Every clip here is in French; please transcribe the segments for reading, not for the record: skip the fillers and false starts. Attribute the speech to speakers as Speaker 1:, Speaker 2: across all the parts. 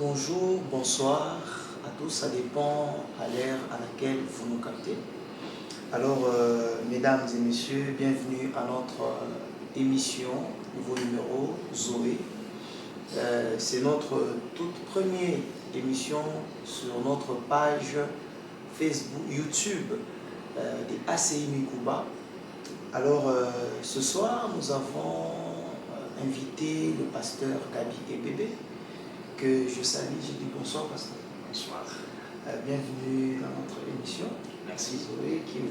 Speaker 1: Bonjour, bonsoir à tous, ça dépend à l'ère à laquelle vous nous captez. Alors, mesdames et messieurs, bienvenue à notre émission, nouveau numéro, Zoé. C'est notre toute première émission sur notre page Facebook, YouTube des ACI Mikuba. Alors, ce soir, nous avons invité le pasteur Gabi et Bébé, que je salue. J'ai dit bonsoir, pasteur.
Speaker 2: Bonsoir.
Speaker 1: Bienvenue dans notre émission.
Speaker 2: Merci.
Speaker 1: Zoé, qui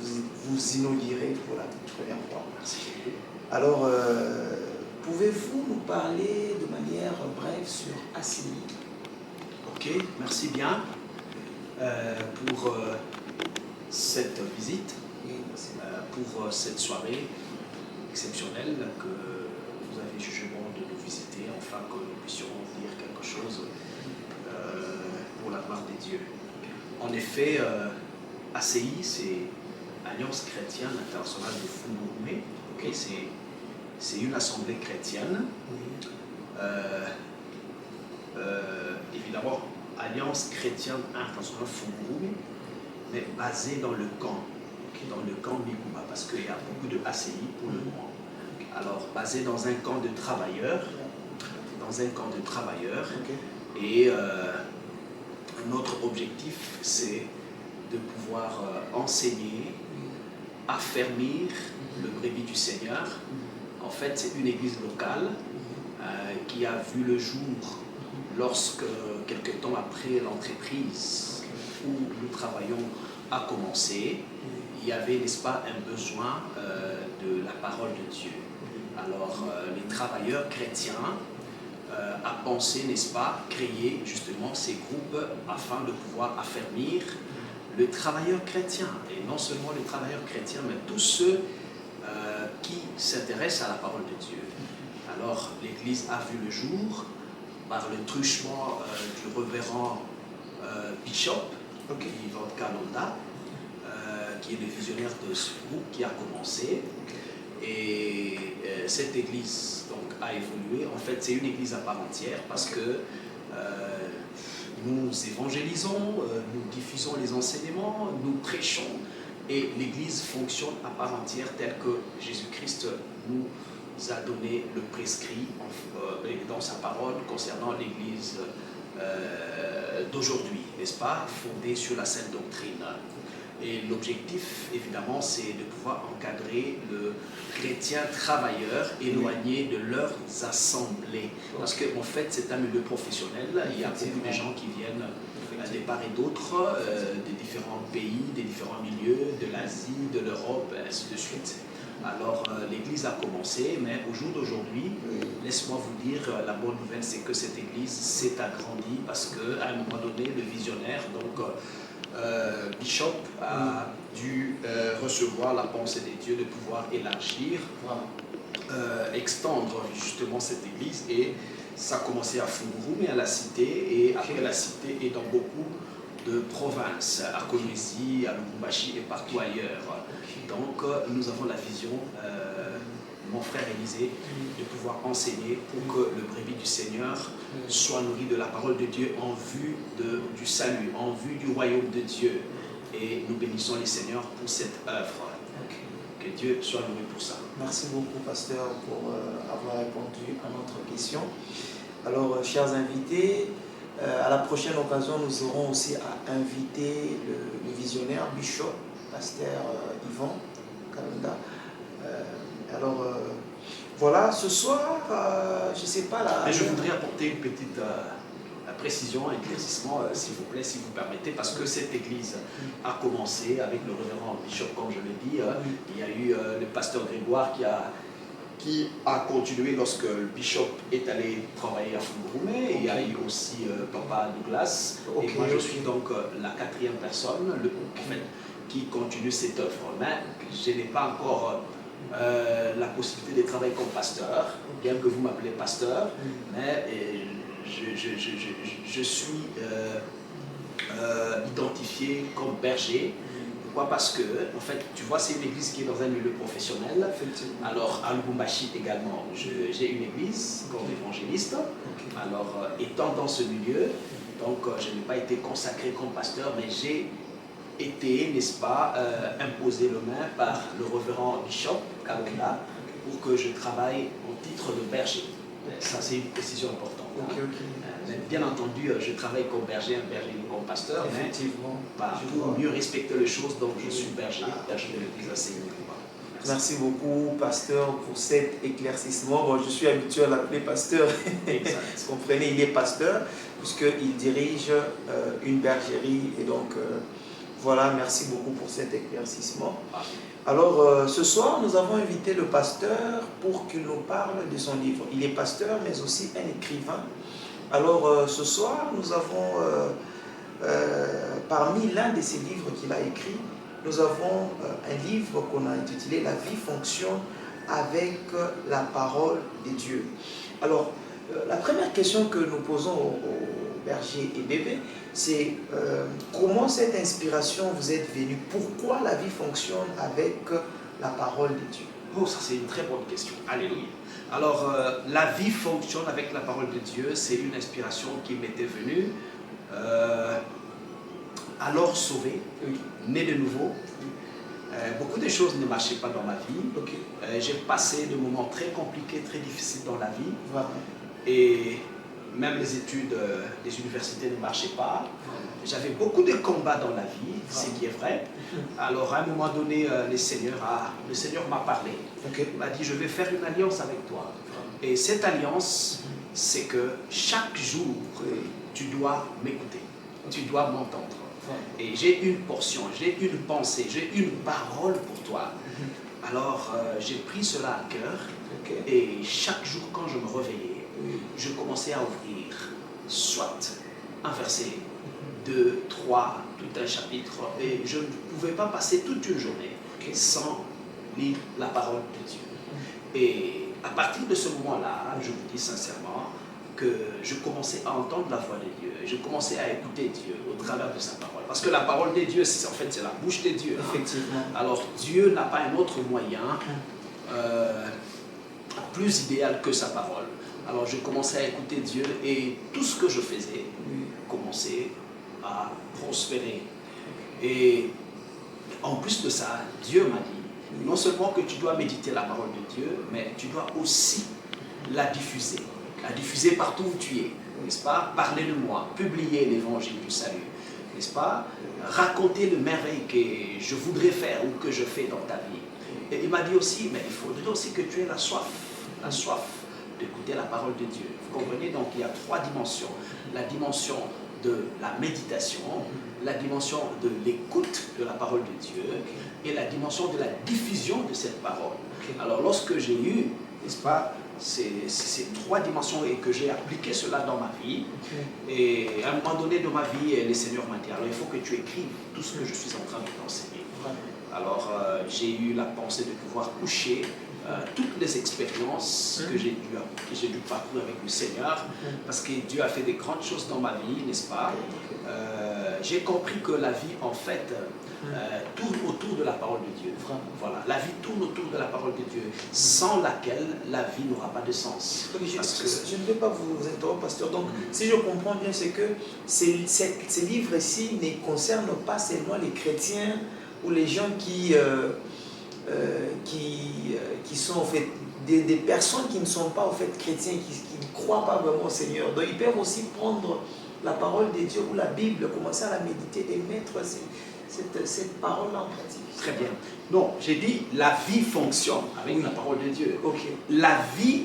Speaker 1: vous inaugurez pour la première fois.
Speaker 2: Merci.
Speaker 1: Alors, pouvez-vous nous parler de manière brève sur ACI?
Speaker 2: Ok, merci bien pour cette visite, pour cette soirée exceptionnelle que vous avez jugé bon de nous visiter, afin que nous puissions dire quelque chose pour la gloire des dieux. En effet, ACI, c'est Alliance chrétienne internationale de Fumurumé. Okay, c'est une assemblée chrétienne. Évidemment, Alliance chrétienne internationale Fumurumé, mais basée dans le camp, Mikuba, parce qu'il y a beaucoup de ACI pour le moment. Alors, basée dans un camp de travailleurs, et notre objectif, c'est de pouvoir enseigner, affermir le brebis du Seigneur. En fait, c'est une église locale qui a vu le jour lorsque, quelque temps après l'entreprise où nous travaillons a commencé. Il y avait, n'est-ce pas, un besoin de la parole de Dieu. Alors, les travailleurs chrétiens a pensé, n'est-ce pas, créer justement ces groupes afin de pouvoir affermir le travailleur chrétien. Et non seulement les travailleurs chrétiens, mais tous ceux qui s'intéressent à la parole de Dieu. Alors, l'Église a vu le jour par le truchement du révérend Bishop, Yvan Kanonda, qui est le visionnaire de ce groupe qui a commencé. Et cette église donc, a évolué. En fait, c'est une église à part entière parce que nous évangélisons, nous diffusons les enseignements, nous prêchons et l'église fonctionne à part entière tel que Jésus-Christ nous a donné le prescrit dans sa parole concernant l'église d'aujourd'hui, n'est-ce pas, fondée sur la sainte doctrine. Et l'objectif, évidemment, c'est de pouvoir encadrer le chrétien travailleur éloigné de leurs assemblées. Parce qu'en fait, c'est un milieu professionnel. Il y a beaucoup de gens qui viennent de part et d'autre, des différents pays, des différents milieux, de l'Asie, de l'Europe, ainsi de suite. Alors, l'église a commencé, mais au jour d'aujourd'hui, laisse-moi vous dire, la bonne nouvelle, c'est que cette église s'est agrandie parce qu'à un moment donné, le visionnaire, donc, Bishop a dû recevoir la pensée des dieux de pouvoir élargir, extendre justement cette église, et ça a commencé à Fumurumé, à la cité, et après la cité et dans beaucoup de provinces, à Kolwezi, à Lubumbashi et partout ailleurs. Donc nous avons la vision, mon frère Élisée, de pouvoir enseigner pour que le brebis du Seigneur soit nourri de la parole de Dieu en vue du salut, en vue du royaume de Dieu. Et nous bénissons les Seigneurs pour cette œuvre. Que Dieu soit loué pour ça.
Speaker 1: Merci beaucoup, pasteur, pour avoir répondu à notre question. Alors, chers invités, à la prochaine occasion, nous aurons aussi à inviter le visionnaire Bishop, pasteur Yvan Kanonda. Alors, voilà, ce soir, je ne sais pas là.
Speaker 2: Mais je voudrais apporter une petite précision, éclaircissement, s'il vous plaît, si vous permettez, parce que cette église a commencé avec le révérend Bishop, comme je l'ai dit. Il y a eu le pasteur Grégoire qui a continué lorsque le Bishop est allé travailler à Fumurumé. Il y a eu aussi Papa Douglas. Et moi, je suis donc la quatrième personne qui continue cette œuvre. Mais je n'ai pas encore la possibilité de travailler comme pasteur, bien que vous m'appelez pasteur, mais je suis identifié comme berger Pourquoi? Parce que, en fait, tu vois, c'est une église qui est dans un milieu professionnel.
Speaker 1: Effectivement.
Speaker 2: Alors, à Lubumbashi également, j'ai une église comme évangéliste. Alors, étant dans ce milieu, donc je n'ai pas été consacré comme pasteur, mais j'ai été, n'est-ce pas, imposé le main par le révérend Bishop Kalonda pour que je travaille au titre de berger. Ça, c'est une précision importante. Bien entendu, je travaille comme berger, un berger comme pasteur,
Speaker 1: effectivement.
Speaker 2: Mais pour mieux respecter les choses, donc je suis berger de l'église ACI.
Speaker 1: Merci beaucoup, pasteur, pour cet éclaircissement. Bon, je suis habitué à l'appeler pasteur. Vous comprenez, il est pasteur, puisqu'il dirige une bergerie. Et donc, voilà, merci beaucoup pour cet éclaircissement. Alors, ce soir, nous avons invité le pasteur pour qu'il nous parle de son livre. Il est pasteur, mais aussi un écrivain. Alors, ce soir, nous avons, parmi l'un de ses livres qu'il a écrit, nous avons un livre qu'on a intitulé « La vie fonctionne avec la parole de Dieu ». Alors, la première question que nous posons aux bergers et bébés, c'est comment cette inspiration vous est venue? Pourquoi la vie fonctionne avec la parole de Dieu?
Speaker 2: Oh, ça c'est une très bonne question. Alléluia. Alors, la vie fonctionne avec la parole de Dieu. C'est une inspiration qui m'était venue. Alors sauvé, né de nouveau. Beaucoup de choses ne marchaient pas dans ma vie. J'ai passé des moments très compliqués, très difficiles dans la vie. Et même les études des universités ne marchaient pas. J'avais beaucoup de combats dans la vie, ce qui est vrai. Alors à un moment donné, le Seigneur m'a parlé. Il m'a dit, je vais faire une alliance avec toi. Et cette alliance, c'est que chaque jour, tu dois m'écouter. Tu dois m'entendre. Et j'ai une portion, j'ai une pensée, j'ai une parole pour toi. Alors j'ai pris cela à cœur. Et chaque jour, quand je me réveillais, je commençais à ouvrir soit un verset, 2, 3, tout un chapitre. Et je ne pouvais pas passer toute une journée sans lire la parole de Dieu. Et à partir de ce moment-là, je vous dis sincèrement, que je commençais à entendre la voix de Dieu. Je commençais à écouter Dieu au travers de sa parole. Parce que la parole de Dieu, en fait, c'est la bouche de Dieu.
Speaker 1: Effectivement.
Speaker 2: Alors, Dieu n'a pas un autre moyen plus idéal que sa parole. Alors, je commençais à écouter Dieu et tout ce que je faisais commençait à prospérer. Et en plus de ça, Dieu m'a dit, non seulement que tu dois méditer la parole de Dieu, mais tu dois aussi la diffuser partout où tu es, n'est-ce pas? Parler de moi, publier l'évangile du salut, n'est-ce pas? Raconter les merveilles que je voudrais faire ou que je fais dans ta vie. Et il m'a dit aussi, mais il faudrait aussi que tu aies la soif d'écouter la parole de Dieu. Vous comprenez? Donc il y a 3 dimensions. La dimension de la méditation, la dimension de l'écoute de la parole de Dieu et la dimension de la diffusion de cette parole. Alors lorsque j'ai eu, n'est-ce pas, ces 3 dimensions et que j'ai appliqué cela dans ma vie, et à un moment donné de ma vie, le Seigneur m'a dit, alors il faut que tu écrives tout ce que je suis en train de t'enseigner. Alors j'ai eu la pensée de pouvoir coucher toutes les expériences que j'ai dû parcourir avec le Seigneur, parce que Dieu a fait des grandes choses dans ma vie, n'est-ce pas? J'ai compris que la vie, en fait, tourne autour de la parole de Dieu. Voilà, la vie tourne autour de la parole de Dieu, sans laquelle la vie n'aura pas de sens.
Speaker 1: Je ne vais pas vous interrompre, pasteur. Donc, si je comprends bien, c'est que ces livres-ci ne concernent pas seulement les chrétiens ou les gens qui sont en fait des personnes qui ne sont pas en fait chrétiens, qui ne croient pas vraiment au Seigneur. Donc, ils peuvent aussi prendre la parole de Dieu ou la Bible, commencer à la méditer et mettre cette parole-là en pratique.
Speaker 2: Très bien. Non, j'ai dit la vie fonctionne avec la parole de Dieu. La vie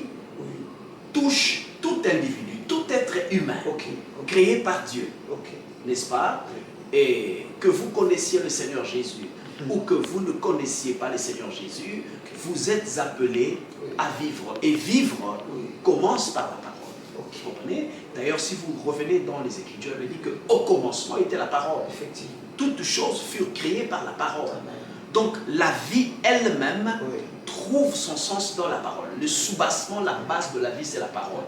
Speaker 2: touche tout individu, tout être humain créé par Dieu. N'est-ce pas? Et que vous connaissiez le Seigneur Jésus ou que vous ne connaissiez pas le Seigneur Jésus, vous êtes appelés à vivre. Et vivre commence par la parole. Vous comprenez? D'ailleurs, si vous revenez dans les Écritures, il dit qu'au commencement était la parole.
Speaker 1: Effectivement.
Speaker 2: Toutes choses furent créées par la parole. Donc, la vie elle-même trouve son sens dans la parole. Le soubassement, la base de la vie, c'est la parole.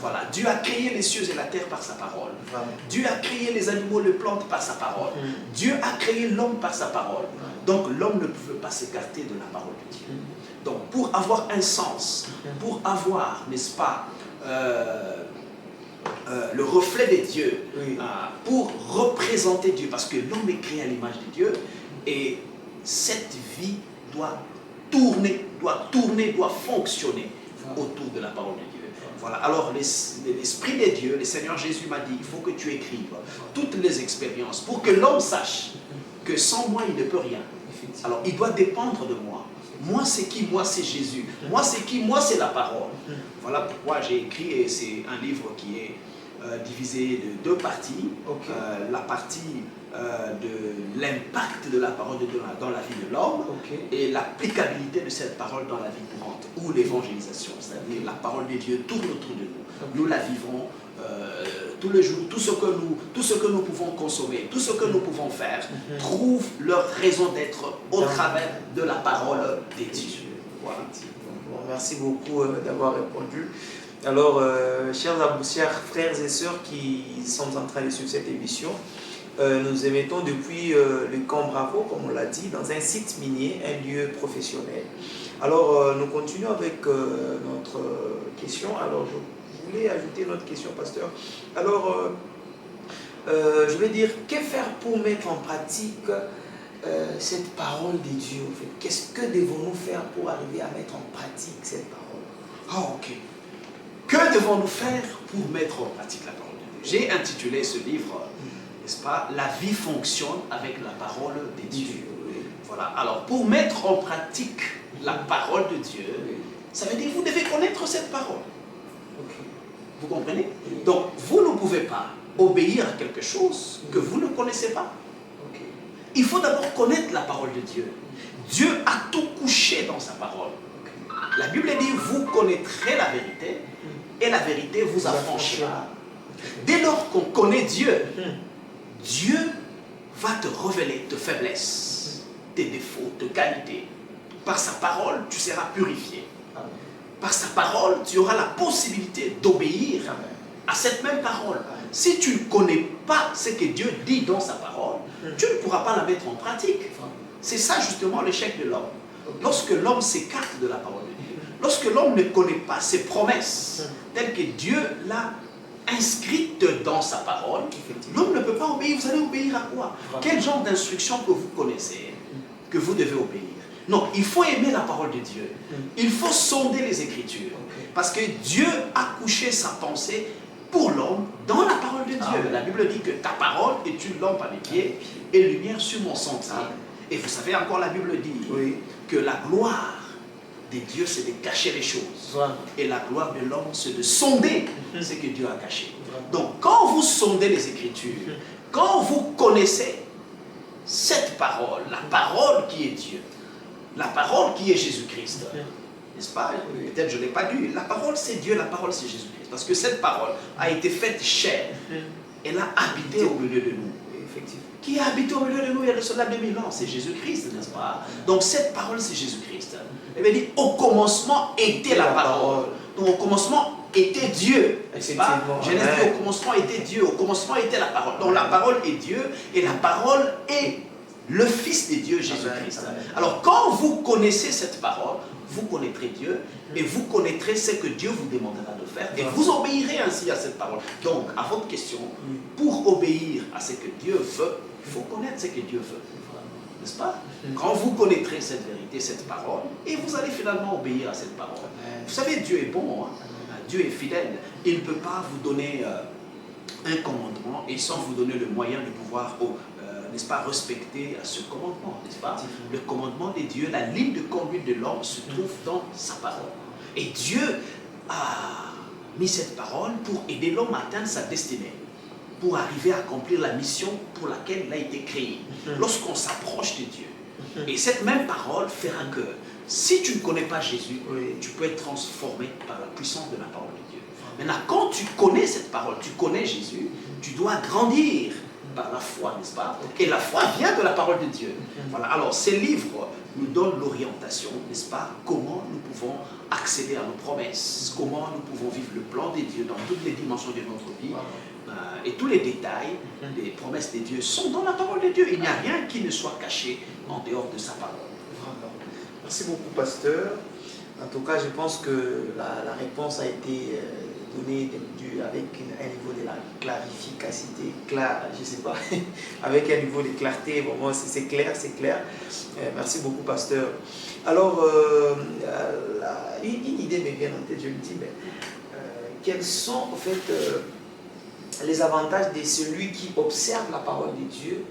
Speaker 2: Voilà, Dieu a créé les cieux et la terre par sa parole.
Speaker 1: Vraiment.
Speaker 2: Dieu a créé les animaux, les plantes par sa parole. Dieu a créé l'homme par sa parole. Donc l'homme ne pouvait pas s'écarter de la parole de Dieu. Donc pour avoir un sens, pour avoir, n'est-ce pas, le reflet de Dieu, pour représenter Dieu, parce que l'homme est créé à l'image de Dieu, et cette vie doit tourner, doit fonctionner autour de la parole de Dieu. Voilà. Alors l'Esprit de Dieu, le Seigneur Jésus m'a dit, il faut que tu écrives toutes les expériences pour que l'homme sache que sans moi il ne peut rien. Alors il doit dépendre de moi. Moi c'est qui? Moi c'est Jésus. Moi c'est qui? Moi c'est la parole. Voilà pourquoi j'ai écrit, et c'est un livre qui est divisé de deux parties. La partie de l'impact de la parole de Dieu dans la vie de l'homme et l'applicabilité de cette parole dans la vie courante ou l'évangélisation, c'est-à-dire la parole de Dieu tourne autour de nous. Nous la vivons tous les jours. Tout ce que nous pouvons consommer, tout ce que nous pouvons faire trouve leur raison d'être au travers de la parole de Dieu. Voilà.
Speaker 1: Bon, merci beaucoup d'avoir répondu. Alors, chers frères et sœurs qui sont en train de suivre cette émission, nous émettons depuis le camp Bravo, comme on l'a dit, dans un site minier, un lieu professionnel. Alors, nous continuons avec notre question. Alors, je voulais ajouter notre question, pasteur. Alors, je vais dire, que faire pour mettre en pratique cette parole de Dieu en fait? Qu'est-ce que devons-nous faire pour arriver à mettre en pratique cette parole?
Speaker 2: Ah, ok. Que devons-nous faire pour mettre en pratique la parole de Dieu? J'ai intitulé ce livre, n'est-ce pas, La vie fonctionne avec la parole de Dieu. Voilà. Alors, pour mettre en pratique la parole de Dieu, ça veut dire que vous devez connaître cette parole. Vous comprenez? Donc, vous ne pouvez pas obéir à quelque chose que vous ne connaissez pas. Il faut d'abord connaître la parole de Dieu. Dieu a tout couché dans sa parole. La Bible dit, vous connaîtrez la vérité et la vérité vous affranchira. Dès lors qu'on connaît Dieu, Dieu va te révéler tes faiblesses, tes défauts, tes qualités. Par sa parole, tu seras purifié. Par sa parole, tu auras la possibilité d'obéir à cette même parole. Si tu ne connais pas ce que Dieu dit dans sa parole, tu ne pourras pas la mettre en pratique. C'est ça justement l'échec de l'homme. Lorsque l'homme s'écarte de la parole de Dieu, lorsque l'homme ne connaît pas ses promesses telles que Dieu l'a inscrites dans sa parole, l'homme ne peut pas obéir. Vous allez obéir à quoi? Quel genre d'instruction que vous connaissez que vous devez obéir? Non, il faut aimer la parole de Dieu. Il faut sonder les Écritures. Parce que Dieu a couché sa pensée pour l'homme dans la parole de Dieu. La Bible dit que ta parole est une lampe à mes pieds et lumière sur mon sentier. Et vous savez encore, la Bible dit que la gloire de Dieu, c'est de cacher les choses. Et la gloire de l'homme, c'est de sonder ce que Dieu a caché. Donc, quand vous sondez les Écritures, quand vous connaissez cette parole, la parole qui est Dieu, la parole qui est Jésus-Christ, n'est-ce pas? Peut-être je ne l'ai pas dit. La parole c'est Dieu, la parole c'est Jésus-Christ. Parce que cette parole a été faite chair. Elle a habité au milieu de nous. Qui a habité au milieu de nous il y a de cela 2000 ans? C'est Jésus-Christ, n'est-ce pas? Donc cette parole c'est Jésus-Christ. Elle veut dire au commencement était la parole. Donc au commencement était Dieu. N'est-ce pas? Genèse dit au commencement était Dieu. Au commencement était la parole. Donc la parole est Dieu et la parole est le Fils de Dieu, Jésus-Christ. Alors quand vous connaissez cette parole, vous connaîtrez Dieu et vous connaîtrez ce que Dieu vous demandera de faire et vous obéirez ainsi à cette parole. Donc, à votre question, pour obéir à ce que Dieu veut, il faut connaître ce que Dieu veut. N'est-ce pas? Quand vous connaîtrez cette vérité, cette parole, et vous allez finalement obéir à cette parole. Vous savez, Dieu est bon, Dieu est fidèle. Il ne peut pas vous donner un commandement et sans vous donner le moyen de pouvoir n'est-ce pas, respecter ce commandement, n'est-ce pas? Le commandement de Dieu, la ligne de conduite de l'homme se trouve dans sa parole. Et Dieu a mis cette parole pour aider l'homme à atteindre sa destinée, pour arriver à accomplir la mission pour laquelle il a été créé. Lorsqu'on s'approche de Dieu. Et cette même parole fera que si tu ne connais pas Jésus, tu peux être transformé par la puissance de la parole de Dieu. Maintenant, quand tu connais cette parole, tu connais Jésus, tu dois grandir par la foi, n'est-ce pas? Et la foi vient de la parole de Dieu. Voilà. Alors, ces livres nous donnent l'orientation, n'est-ce pas? Comment nous pouvons accéder à nos promesses, comment nous pouvons vivre le plan de Dieu dans toutes les dimensions de notre vie. Et tous les détails des promesses de Dieu sont dans la parole de Dieu. Il n'y a rien qui ne soit caché en dehors de sa parole.
Speaker 1: Merci beaucoup, pasteur. En tout cas, je pense que la réponse a été donnée avec un niveau de la clarificacité, je ne sais pas, avec un niveau de clarté, vraiment, c'est clair, c'est clair. Merci beaucoup, pasteur. Alors, une idée me vient en tête, je me dis, mais quels sont, en fait, les avantages de celui qui observe la parole de Dieu,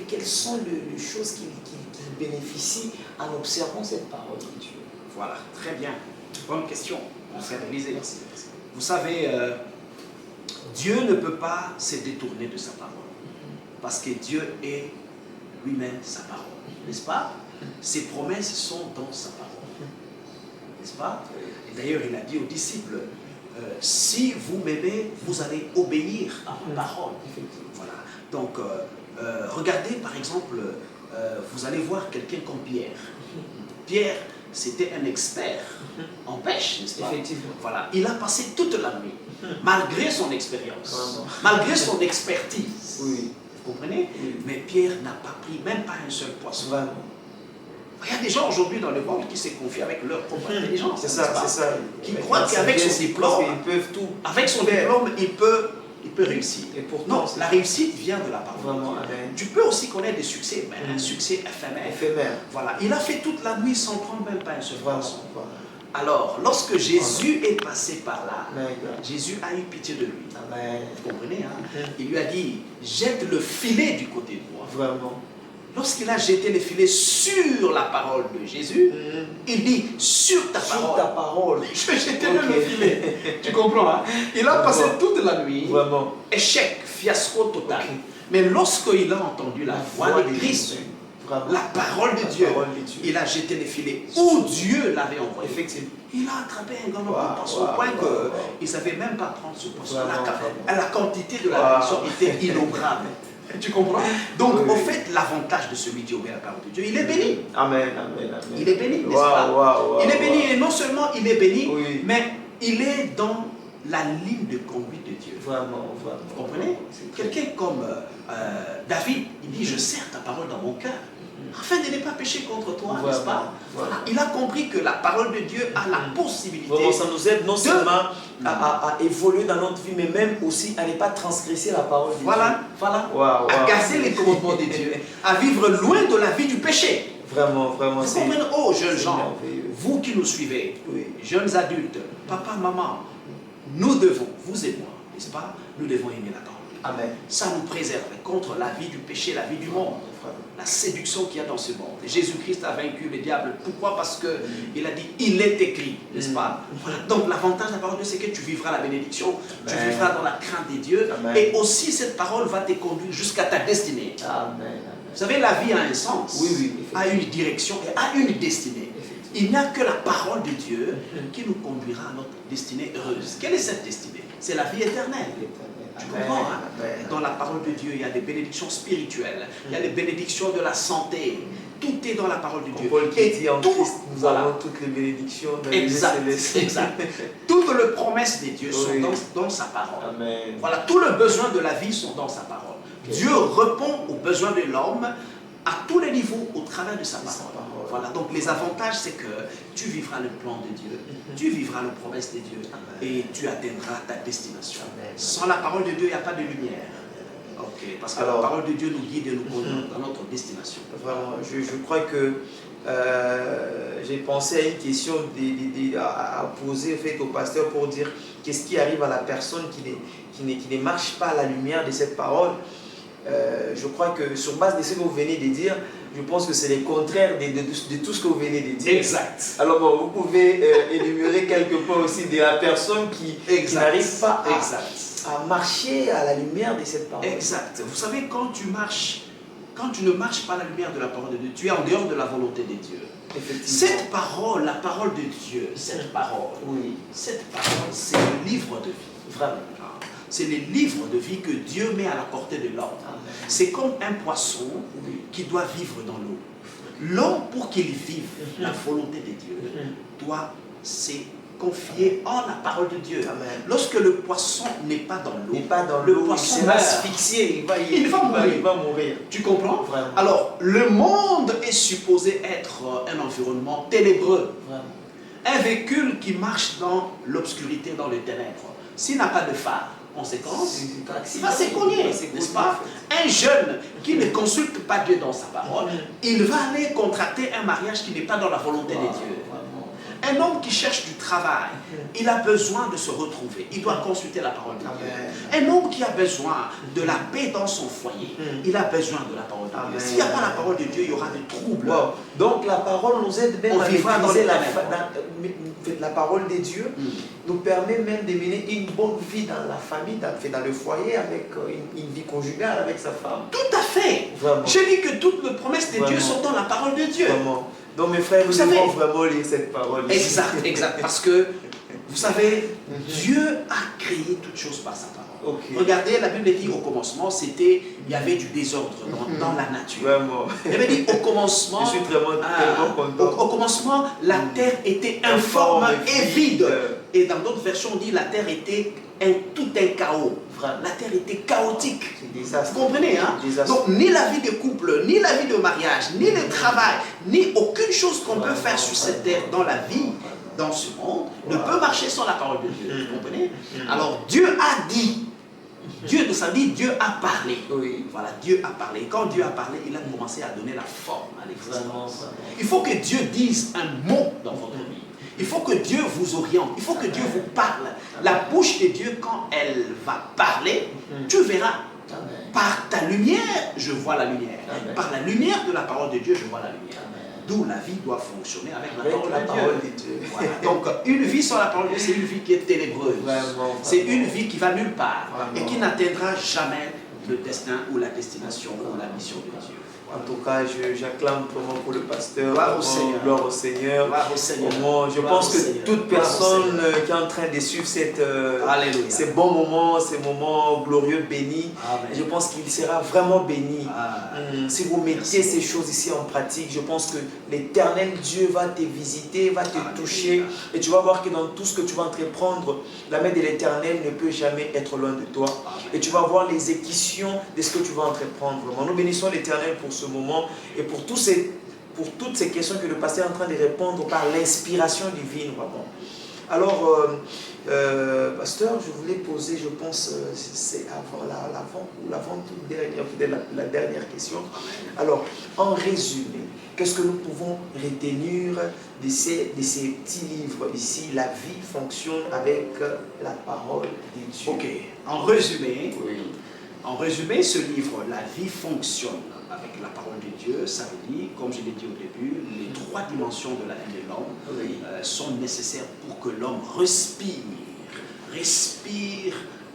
Speaker 1: quelles sont les choses qu'il bénéficie en observant cette parole de Dieu?
Speaker 2: Voilà, très bien. Bonne question, mon frère Élisée. Vous savez, Dieu ne peut pas se détourner de sa parole. Parce que Dieu est lui-même sa parole. N'est-ce pas? Ses promesses sont dans sa parole. N'est-ce pas? Et d'ailleurs, il a dit aux disciples, si vous m'aimez, vous allez obéir à ma parole. Voilà. Donc, regardez par exemple, vous allez voir quelqu'un comme Pierre. Pierre, c'était un expert en pêche, n'est-ce pas?
Speaker 1: Effectivement.
Speaker 2: Voilà. Il a passé toute la nuit, malgré son expérience, malgré son expertise.
Speaker 1: Oui.
Speaker 2: Vous comprenez?
Speaker 1: Oui.
Speaker 2: Mais Pierre n'a pas pris même pas un seul poisson.
Speaker 1: Vraiment.
Speaker 2: Il y a des gens aujourd'hui dans le monde qui se confient avec leur propre intelligence.
Speaker 1: C'est ça, c'est ça.
Speaker 2: Qui croient qu'avec son diplôme,
Speaker 1: ils peuvent tout.
Speaker 2: avec son diplôme, il peut réussir.
Speaker 1: Et pourtant,
Speaker 2: non, la réussite vient de la parole.
Speaker 1: Vraiment, amen.
Speaker 2: Tu peux aussi connaître des succès, mais un succès éphémère. Voilà. Il a fait toute la nuit sans prendre même pas un seul poisson. Alors, lorsque Jésus est passé par là, Jésus a eu pitié de lui.
Speaker 1: Amen.
Speaker 2: Vous comprenez, hein? Il lui a dit, jette le filet du côté droit.
Speaker 1: Vraiment.
Speaker 2: Lorsqu'il a jeté le filet sur la parole de Jésus, il dit, sur ta parole.
Speaker 1: Sur ta parole.
Speaker 2: Je vais jeter le filet. Tu comprends, hein? Il a passé toute la nuit.
Speaker 1: Vraiment.
Speaker 2: Échec, fiasco total. Mais lorsqu'il a entendu la voix de Christ, la parole de Dieu, il a jeté le filet où Dieu l'avait envoyé.
Speaker 1: Effectivement.
Speaker 2: Il a attrapé un grand nombre de poissons au point qu'il ne savait même pas prendre ce poisson. La quantité de la nourriture était innombrable. Tu comprends? Donc, au fait, l'avantage de celui qui obéit à la parole de Dieu, il est béni.
Speaker 1: Amen, amen, amen.
Speaker 2: Il est béni, n'est-ce pas? Il est béni, et non seulement il est béni, mais il est dans la ligne de conduite de Dieu.
Speaker 1: Vraiment, vraiment.
Speaker 2: Vous comprenez? Quelqu'un comme David, il dit, je serre ta parole dans mon cœur, afin de ne pas pécher contre toi, n'est-ce pas? Voilà. Il a compris que la parole de Dieu a la possibilité.
Speaker 1: Vraiment, ça nous aide non seulement à évoluer dans notre vie, mais même aussi à ne pas transgresser la parole de Dieu.
Speaker 2: Voilà. À garder les commandements de Dieu, à vivre loin de la vie du péché.
Speaker 1: Vraiment.
Speaker 2: Vous comprenez? Oh, jeunes gens, vous qui nous suivez, jeunes adultes, papa, maman, nous devons, vous et moi, n'est-ce pas? Nous devons aimer la parole.
Speaker 1: Amen.
Speaker 2: Ça nous préserve contre la vie du péché, la vie du monde, la séduction qu'il y a dans ce monde. Jésus-Christ a vaincu le diable. Pourquoi? Parce qu'il a dit, il est écrit, n'est-ce pas? Voilà. Donc l'avantage de la parole de Dieu, c'est que tu vivras la bénédiction, tu vivras dans la crainte des dieux, et aussi cette parole va te conduire jusqu'à ta destinée.
Speaker 1: Amen.
Speaker 2: Vous savez, la vie a un sens, a une direction et a une destinée. Il n'y a que la parole de Dieu qui nous conduira à notre destinée heureuse. Quelle est cette destinée? C'est la vie éternelle. Tu comprends, hein? Dans la parole de Dieu, il y a des bénédictions spirituelles, il y a des bénédictions de la santé. Tout est dans la parole de Dieu.
Speaker 1: Paul qui dit en Christ, nous avons toutes les bénédictions de
Speaker 2: exact. Toutes les promesses de Dieu sont dans sa parole.
Speaker 1: Amen.
Speaker 2: Voilà, tous les besoins de la vie sont dans sa parole. Dieu répond aux besoins de l'homme à tous les niveaux au travers de sa parole. Voilà, donc les avantages, c'est que tu vivras le plan de Dieu, tu vivras les promesses de Dieu et tu atteindras ta destination. Sans la parole de Dieu, il n'y a pas de lumière. Parce que la parole de Dieu nous guide et nous conduit dans notre destination.
Speaker 1: Vraiment, je crois que j'ai pensé à une question à poser en fait, au pasteur pour dire qu'est-ce qui arrive à la personne qui ne marche pas à la lumière de cette parole. Je crois que sur base de ce que vous venez de dire, je pense que c'est le contraire de tout ce que vous venez de dire.
Speaker 2: Exact.
Speaker 1: Alors bon, vous pouvez énumérer quelques points aussi de la personne qui n'arrive pas à marcher à la lumière de cette parole.
Speaker 2: Exact. Vous savez, quand tu ne marches pas à la lumière de la parole de Dieu, tu es en dehors de la volonté de Dieu. Cette parole, la parole de Dieu, cette parole, c'est le livre de vie.
Speaker 1: Vraiment.
Speaker 2: c'est les livres de vie que Dieu met à la portée de l'homme. C'est comme un poisson qui doit vivre dans l'eau. L'homme, pour qu'il vive la volonté de Dieu, doit se confier en la parole de Dieu.
Speaker 1: Amen.
Speaker 2: Lorsque le poisson n'est pas dans l'eau,
Speaker 1: le
Speaker 2: poisson
Speaker 1: il va
Speaker 2: meurt.
Speaker 1: asphyxier,
Speaker 2: Il va mourir. Tu comprends?
Speaker 1: Vraiment.
Speaker 2: Alors, le monde est supposé être un environnement ténébreux.
Speaker 1: Vraiment.
Speaker 2: Un véhicule qui marche dans l'obscurité, dans les ténèbres. S'il n'a pas de phare, conséquence, il va s'écogner, n'est-ce pas? Un jeune qui ne consulte pas Dieu dans sa parole, il va aller contracter un mariage qui n'est pas dans la volonté de Dieu. Un homme qui cherche du travail, il a besoin de se retrouver. Il doit consulter la parole de Dieu. Un homme qui a besoin de la paix dans son foyer, il a besoin de la parole de Dieu. S'il n'y a pas la parole de Dieu, il y aura des troubles.
Speaker 1: Wow. Donc la parole nous aide même à maîtriser la parole de Dieu, nous permet même de mener une bonne vie dans la famille, dans le foyer, avec une vie conjugale avec sa femme.
Speaker 2: Tout à fait.
Speaker 1: Vraiment.
Speaker 2: Je dis que toutes les promesses de Dieu sont dans la parole de Dieu.
Speaker 1: Vraiment. Donc mes frères, nous devons vraiment lire cette parole.
Speaker 2: Exact. Parce que, vous savez, Dieu a créé toutes choses par sa parole. Regardez, la Bible dit au commencement, il y avait du désordre dans la nature.
Speaker 1: Vraiment.
Speaker 2: Il avait dit au commencement,
Speaker 1: je suis tellement content.
Speaker 2: Au commencement, la terre était informe et vide. Et dans d'autres versions, on dit la terre était tout un chaos. La terre était chaotique. Vous comprenez, hein? Donc, ni la vie de couple, ni la vie de mariage, ni le travail, ni aucune chose qu'on peut faire sur cette terre dans la vie, dans ce monde, ne peut marcher sans la parole de Dieu. Vous comprenez? Alors, Dieu a dit. Ça dit Dieu a parlé. Voilà, Dieu a parlé. Et quand Dieu a parlé, il a commencé à donner la forme à l'existence. Il faut que Dieu dise un mot dans votre vie. Il faut que Dieu vous oriente. Il faut que Dieu vous parle. La bouche de Dieu, quand elle va parler, tu verras. Par ta lumière, je vois la lumière. Par la lumière de la parole de Dieu, je vois la lumière. D'où la vie doit fonctionner avec la parole de Dieu. Voilà. Donc, une vie sans la parole de Dieu, c'est une vie qui est ténébreuse. C'est une vie qui va nulle part et qui n'atteindra jamais le destin ou la destination ou la mission de Dieu.
Speaker 1: En tout cas, j'acclame vraiment pour le pasteur.
Speaker 2: Gloire au Seigneur.
Speaker 1: Gloire au Seigneur.
Speaker 2: Gloire au Seigneur.
Speaker 1: Je pense que toute personne qui est en train de suivre ces bons moments, ces moments glorieux, bénis, je pense qu'il sera vraiment béni. Si vous mettez ces choses ici en pratique, je pense que l'Éternel Dieu va te visiter, va te toucher. Et tu vas voir que dans tout ce que tu vas entreprendre, la main de l'Éternel ne peut jamais être loin de toi. Et tu vas voir l'exécution de ce que tu vas entreprendre. Vraiment, nous bénissons l'Éternel pour ce moment et pour toutes ces questions que le pasteur est en train de répondre par l'inspiration divine. Vraiment. Alors, pasteur, je voulais poser, je pense, c'est la dernière question. Alors, en résumé, qu'est-ce que nous pouvons retenir de ces petits livres ici? La vie fonctionne avec la parole de Dieu.
Speaker 2: Ok, en résumé, ce livre, La vie fonctionne avec la parole de Dieu, ça veut dire, comme je l'ai dit au début, les trois dimensions de la vie de l'homme sont nécessaires pour que l'homme respire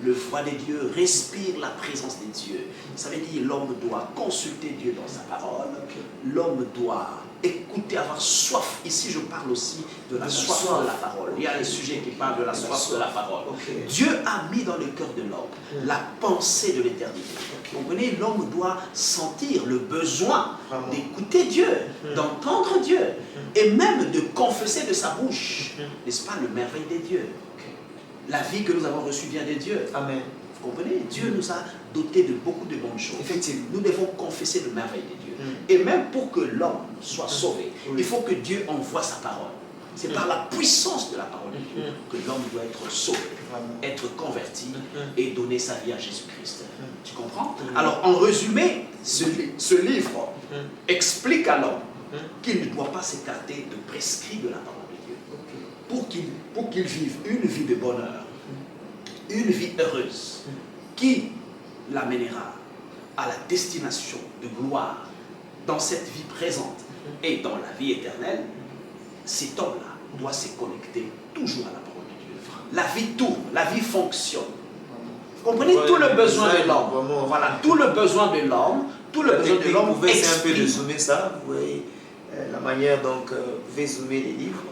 Speaker 2: le voix de Dieu, respire la présence de Dieu. Ça veut dire l'homme doit consulter Dieu dans sa parole, l'homme doit écouter, avoir soif. Ici, je parle aussi de la soif de la parole. Il y a un sujet qui parle de la soif de la parole. Dieu a mis dans le cœur de l'homme la pensée de l'éternité. Vous comprenez, l'homme doit sentir le besoin d'écouter Dieu, d'entendre Dieu, et même de confesser de sa bouche, n'est-ce pas, le merveille de Dieu. La vie que nous avons reçue vient de Dieu.
Speaker 1: Amen.
Speaker 2: Vous comprenez? Dieu nous a dotés de beaucoup de bonnes choses.
Speaker 1: Effectivement.
Speaker 2: Nous devons confesser le merveille de Dieu. Et même pour que l'homme soit sauvé, il faut que Dieu envoie sa parole. C'est par la puissance de la parole de Dieu que l'homme doit être sauvé, être converti et donner sa vie à Jésus-Christ. Tu comprends? Alors, en résumé, ce livre explique à l'homme qu'il ne doit pas s'écarter de prescrit de la parole de Dieu. Pour qu'il vive une vie de bonheur, une vie heureuse, qui l'amènera à la destination de gloire dans cette vie présente et dans la vie éternelle, cet homme-là doit se connecter toujours à la parole de Dieu. La vie tourne, la vie fonctionne. Vous comprenez tout le besoin de l'homme. Voilà, tout le besoin de l'homme,
Speaker 1: Vous pouvez un peu de zoomer ça, vous voyez la manière donc, vous pouvez zoomer les livres.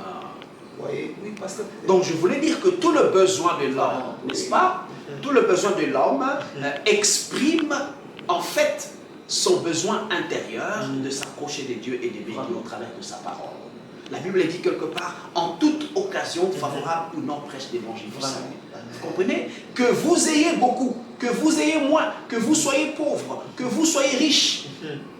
Speaker 1: voyez, oui, pasteur.
Speaker 2: Donc je voulais dire que tout le besoin de l'homme, n'est-ce pas? Tout le besoin de l'homme exprime en fait son besoin intérieur de s'approcher de Dieu et de bénir au travers de sa parole. La Bible dit quelque part, en toute occasion favorable ou non, prêche l'évangile du salut. Vous comprenez? Que vous ayez beaucoup, que vous ayez moins, que vous soyez pauvres, que vous soyez riches.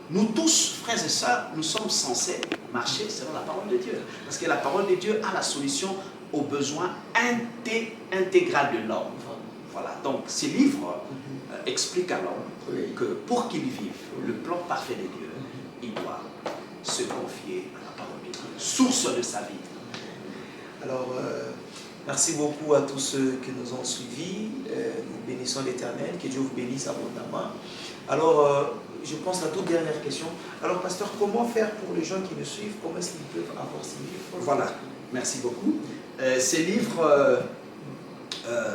Speaker 2: Nous tous, frères et sœurs, nous sommes censés marcher selon la parole de Dieu. Parce que la parole de Dieu a la solution aux besoins intégral de l'homme. Voilà, donc ces livres expliquent à l'homme que pour qu'il vive le plan parfait de Dieu, il doit se confier à la parole de Dieu, source de sa vie.
Speaker 1: Alors, merci beaucoup à tous ceux qui nous ont suivis. Nous bénissons l'Éternel, que Dieu vous bénisse abondamment. Alors, je pense à la toute dernière question. Alors, pasteur, comment faire pour les gens qui nous suivent? Comment est-ce qu'ils peuvent avoir ces livres?
Speaker 2: Voilà, merci beaucoup. Ces livres,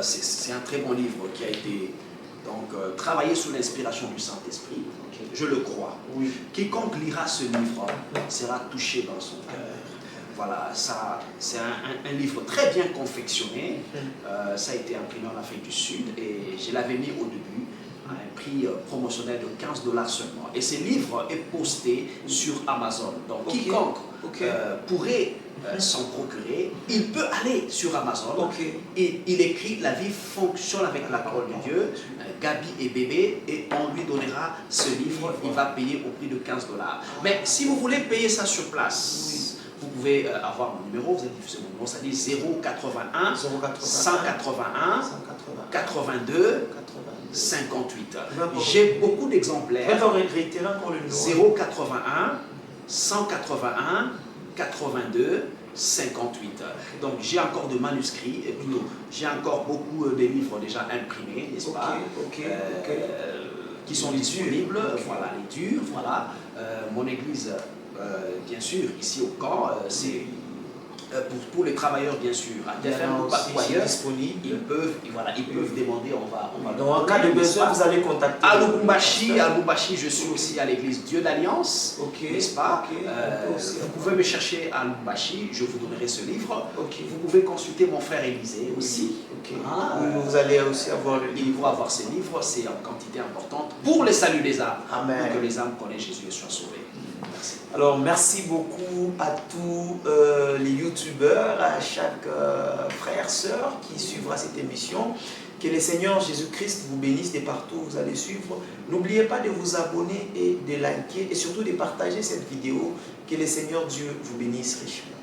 Speaker 2: c'est un très bon livre qui a été donc, travaillé sous l'inspiration du Saint-Esprit. Je le crois.
Speaker 1: Oui.
Speaker 2: Quiconque lira ce livre sera touché dans son cœur. Voilà, c'est un livre très bien confectionné. Ça a été imprimé en Afrique du Sud et je l'avais mis au début à un prix promotionnel de $15 seulement. Et ce livre est posté sur Amazon. Donc quiconque pourrait s'en procurer, il peut aller sur Amazon et il écrit « La vie fonctionne avec la parole de Dieu ». Gabi et bébé, et on lui donnera ce livre, il va payer au prix de $15. Mais si vous voulez payer ça sur place, vous pouvez avoir mon numéro, vous avez diffusé mon numéro, ça dit 081 181 82 58. J'ai beaucoup d'exemplaires. 081 181 82 58. Donc j'ai encore de manuscrits, et plutôt j'ai encore beaucoup de livres déjà imprimés, n'est-ce pas, qui sont disponibles, voilà, les durs, voilà. Mon église, bien sûr, ici au camp, c'est pour les travailleurs, bien sûr, à TFM ou partout ailleurs, ils peuvent demander, on va
Speaker 1: donc en cas de besoin, vous allez contacter.
Speaker 2: À Lubumbashi, je suis aussi à l'église Dieu d'Alliance, n'est-ce pas? Vous pouvez me chercher à Lubumbashi, je vous donnerai ce livre. Vous pouvez consulter mon frère Élisée aussi.
Speaker 1: Vous allez aussi avoir le livre.
Speaker 2: Il va avoir ces livres, c'est en quantité importante pour le salut des âmes.
Speaker 1: Amen.
Speaker 2: Pour que les âmes connaissent Jésus et soient sauvées. Merci.
Speaker 1: Alors, merci beaucoup à tous les youtubeurs, à chaque frère, sœur qui suivra cette émission. Que le Seigneur Jésus-Christ vous bénisse de partout où vous allez suivre. N'oubliez pas de vous abonner et de liker et surtout de partager cette vidéo. Que le Seigneur Dieu vous bénisse richement.